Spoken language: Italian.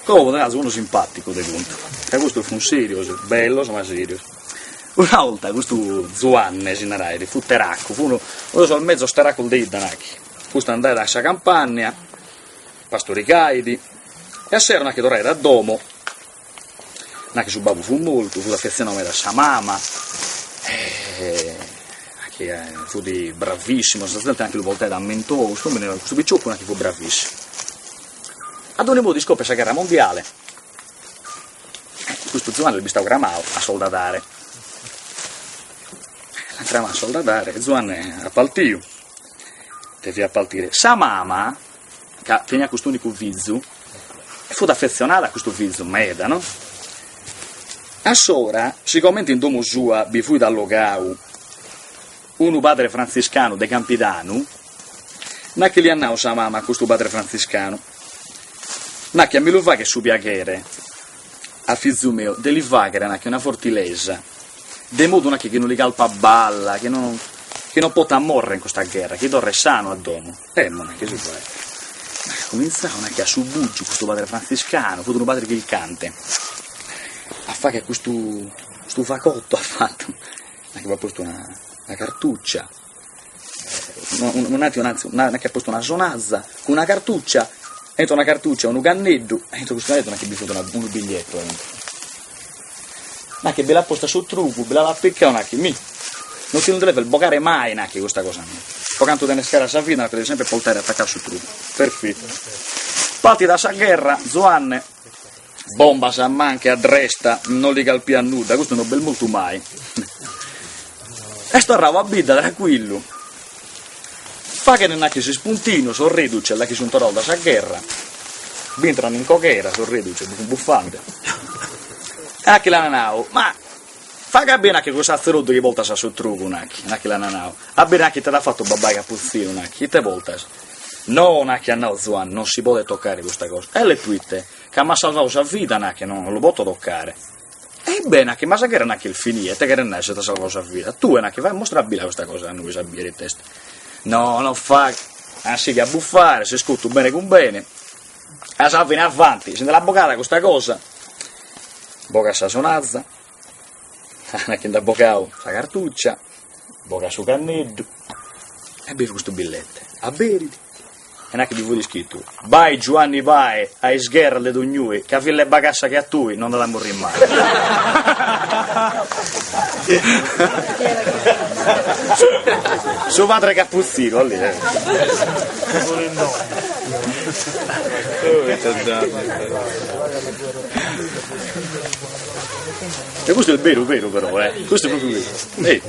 Come poteva uno simpatico di conto. E questo fu un serio, bello, ma serio. Una volta questo Zuanne Sinarairi fu teracco, fu uno al mezzo steracco dei danacchi. Questo andai da questa campagna, pastori caidi, e a sera una che tornai da domo, una che su babbo fu molto, fu affezionato da sua mamma, che fu di bravissimo, sostanzialmente anche lo voltai da mentoso, questo picciocco una che fu bravissimo. Ad ogni modo scopre la guerra mondiale, questo Zuanne gli stava grammato a soldatare. Entriamo a soldatare, Zuanne appaltio, devi appaltire. Sa mamma, che tenia questo unico vizio, fu affezionata a questo vizio, meda, no? A sora, siccome in domo sua vi fu dall'Ogau un padre francescano de Campidano, non che gli annau sa mamma a questo padre francescano, non che a me lo fa che su piacere, a figlio mio, devi fare una fortilesa, de modo che non li calpa balla, che non può morire in questa guerra, che torre sano a domo. Non è che si fa. Cominciava che a subuggi questo padre francescano, fu un padre che il cante, a fare che questo facotto ha fatto, che ha posto una cartuccia, non che ha posto una sonazza, con una cartuccia, entro una cartuccia, un canneddo, entro questo canneddo non è che vi ha un biglietto dentro. Ma che ve l'ha posta sul trucco, ve l'ha piccato una che non ti deve boccare mai neanche questa cosa. Poi quanto te ne scara sa vita, per sempre portare a attaccare sul trucco. Perfetto. Parti da sta guerra, Zuanne, bomba sa manca a dresta, non li calpia a nuda, questo non bel molto mai. E sto a vita tranquillo. Fa che non ha che si spuntino, sorriduce, là che sono tornato da sta guerra. Entrano in cochera, sorriduce, buffante. Anche la nanao, ma fa che bene anche questo sacerdote che volta sa sul trucco, anche la nanao. A bene anche te l'ha fatto babà capuzzino, che te volta. No, anche a no, Zuan, non si può toccare questa cosa. E le tuite, che mi ha salvato la vita, che non lo posso toccare. Ebbene, che ma sa che era anche il finire, te che non è se ti ha salvato la vita. Tu è che vai a mostrare questa cosa a noi, sapere il testo. No, non fa, anzi che a buffare, si scutto bene con bene. A sa fine avanti, se ne l'ha boccata questa cosa. Boca sa sonazza, anche da boccao sa cartuccia, boca su canneddo, e bevi questo billette, a beriti, e neanche vi vuoi scritto, vai Giovanni vai, a sgherra le dognue, che a fille bagassa che a tui, non da morire mai. Suo padre Cappuzzino, lì. E questo è il vero però, questo è proprio vero.